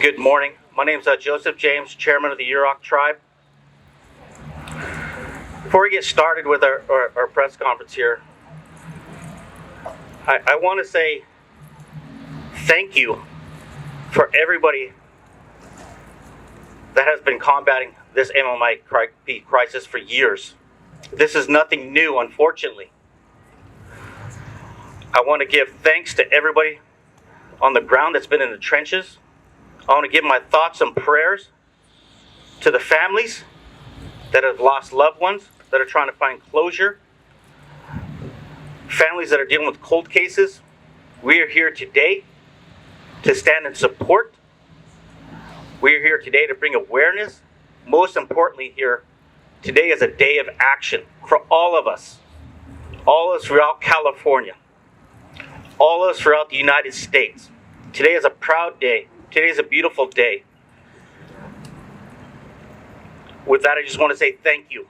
Good morning. My name is Joseph James, Chairman of the Yurok Tribe. Before we get started with our press conference here, I want to say thank you for everybody that has been combating this MMIP crisis for years. This is nothing new, unfortunately. I want to give thanks to everybody on the ground that's been in the trenches. I want to give my thoughts and prayers to the families that have lost loved ones, that are trying to find closure, families that are dealing with cold cases. We are here today to stand in support. We are here today to bring awareness. Most importantly here, today is a day of action for all of us throughout California, all of us throughout the United States. Today is a proud day. Today is a beautiful day. With that, I just want to say thank you.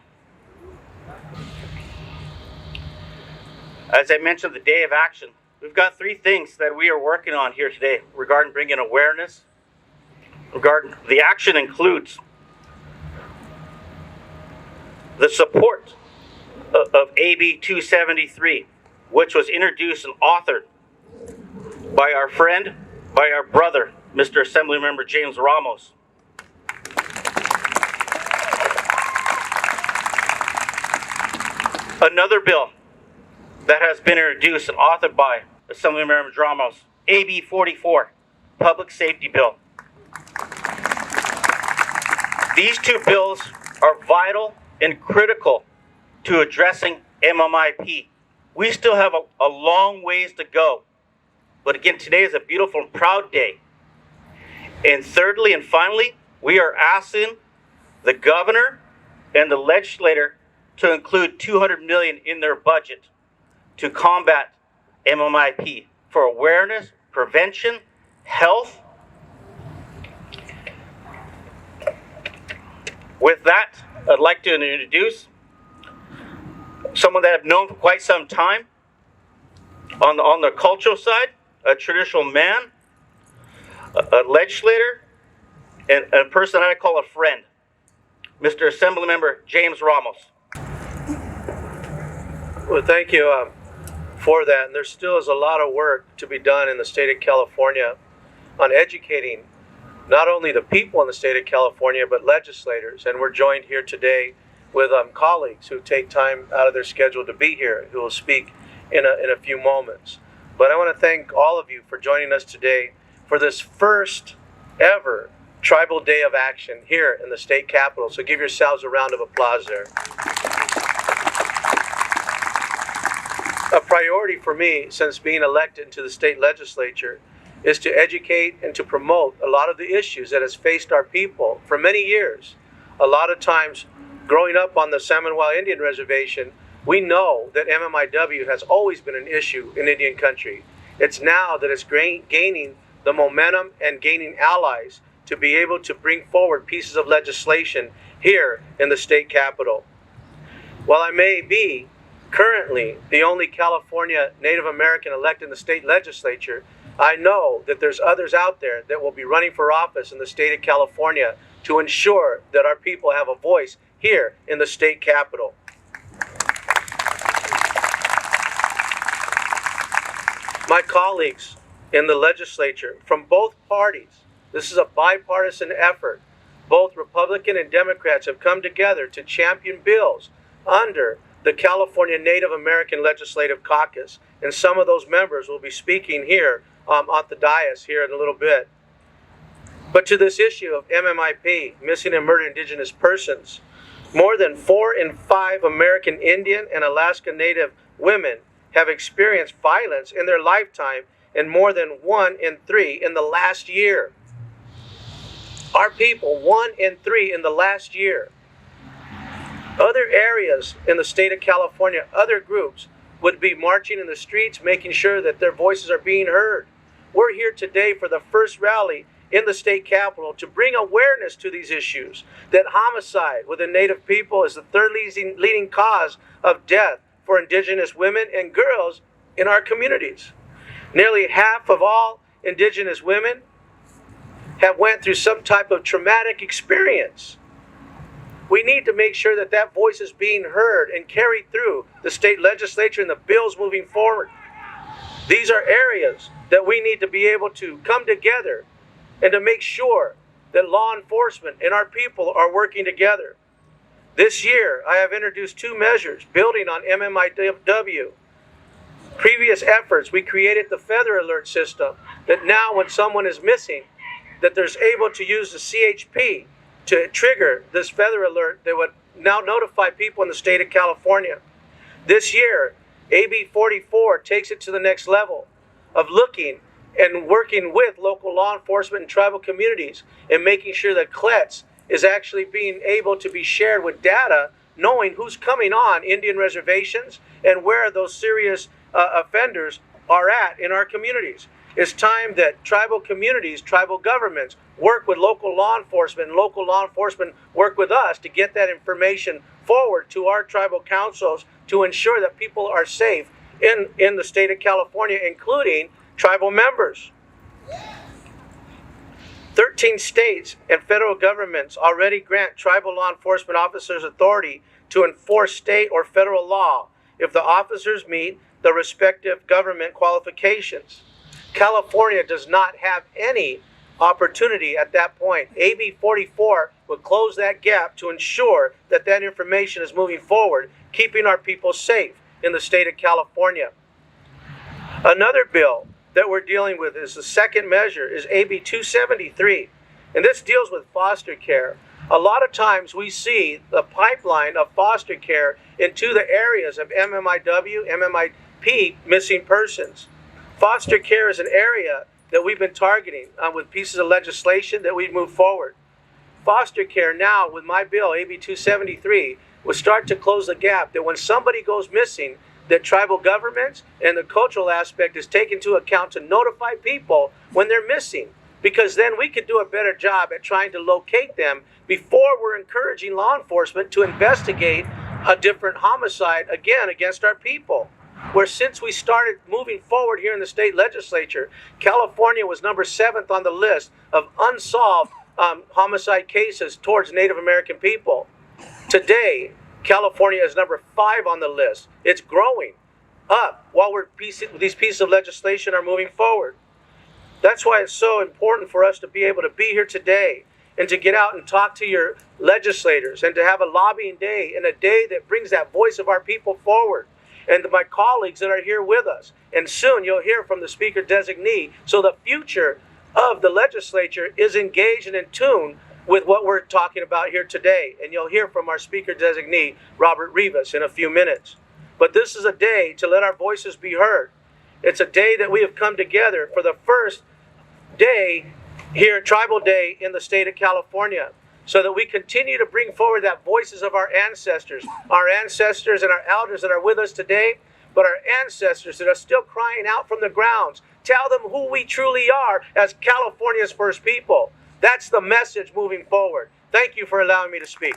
As I mentioned, the day of action, we've got three things that we are working on here today regarding bringing awareness. Regarding the action includes the support of AB 273, which was introduced and authored by our friend, by our brother, Mr. Assemblymember James Ramos. Another bill that has been introduced and authored by Assemblymember Ramos, AB 44, Public Safety Bill. These two bills are vital and critical to addressing MMIP. We still have a long ways to go. But again, today is a beautiful and proud day. And thirdly and finally, we are asking the governor and the legislature to include $200 million in their budget to combat MMIP for awareness, prevention, health. With that, I'd like to introduce someone that I've known for quite some time on the cultural side, a traditional man, a legislator, and a person that I call a friend, Mr. Assemblymember James Ramos. Well, thank you for that. And there still is a lot of work to be done in the state of California on educating not only the people in the state of California, but legislators. And we're joined here today with colleagues who take time out of their schedule to be here, who will speak in a few moments. But I want to thank all of you for joining us today for this first ever Tribal Day of Action here in the state capitol. So give yourselves a round of applause there. A priority for me since being elected to the state legislature is to educate and to promote a lot of the issues that has faced our people for many years. A lot of times growing up on the Seminole Indian Reservation, we know that MMIW has always been an issue in Indian country. It's now that it's gaining the momentum and gaining allies to be able to bring forward pieces of legislation here in the state capitol. While I may be currently the only California Native American elected in the state legislature, I know that there's others out there that will be running for office in the state of California to ensure that our people have a voice here in the state capitol. My colleagues in the legislature from both parties, this is a bipartisan effort. Both Republican and Democrats have come together to champion bills under the California Native American Legislative Caucus. And some of those members will be speaking here on the dais here in a little bit. But to this issue of MMIP, missing and murdered Indigenous persons, more than 4 in 5 American Indian and Alaska Native women have experienced violence in their lifetime, and more than 1 in 3 in the last year. Our people, 1 in 3 in the last year. Other areas in the state of California, other groups would be marching in the streets, making sure that their voices are being heard. We're here today for the first rally in the state capitol to bring awareness to these issues, that homicide within Native people is the third leading cause of death for Indigenous women and girls in our communities. Nearly half of all Indigenous women have went through some type of traumatic experience. We need to make sure that that voice is being heard and carried through the state legislature and the bills moving forward. These are areas that we need to be able to come together and to make sure that law enforcement and our people are working together. This year, I have introduced 2 measures building on MMIW. Previous efforts, we created the feather alert system that now when someone is missing, that there's able to use the CHP to trigger this feather alert that would now notify people in the state of California. This year, AB 44 takes it to the next level of looking and working with local law enforcement and tribal communities and making sure that CLETS is actually being able to be shared with data, knowing who's coming on Indian reservations and where those serious offenders are at in our communities. It's time that tribal communities, tribal governments work with local law enforcement, and local law enforcement work with us to get that information forward to our tribal councils to ensure that people are safe in the state of California, including tribal members. 13 states and federal governments already grant tribal law enforcement officers authority to enforce state or federal law if the officers meet the respective government qualifications. California does not have any opportunity at that point. AB 44 would close that gap to ensure that that information is moving forward, keeping our people safe in the state of California. Another bill that we're dealing with is the second measure is AB 273, and this deals with foster care. A lot of times we see the pipeline of foster care into the areas of MMIW, MMIP, missing persons. Foster care is an area that we've been targeting with pieces of legislation that we've moved forward. Foster care now, with my bill, AB 273, will start to close the gap that when somebody goes missing, that tribal governments and the cultural aspect is taken into account to notify people when they're missing, because then we could do a better job at trying to locate them before we're encouraging law enforcement to investigate a different homicide, again, against our people. Where since we started moving forward here in the state legislature, California was number 7th on the list of unsolved homicide cases towards Native American people. Today, California is number 5 on the list. It's growing up while these pieces of legislation are moving forward. That's why it's so important for us to be able to be here today and to get out and talk to your legislators and to have a lobbying day and a day that brings that voice of our people forward. And to my colleagues that are here with us. And soon you'll hear from the speaker designee. So the future of the legislature is engaged and in tune with what we're talking about here today. And you'll hear from our speaker designee, Robert Rivas, in a few minutes. But this is a day to let our voices be heard. It's a day that we have come together for the first day here, Tribal Day, in the state of California, so that we continue to bring forward that voices of our ancestors and our elders that are with us today, but our ancestors that are still crying out from the grounds. Tell them who we truly are as California's first people. That's the message moving forward. Thank you for allowing me to speak.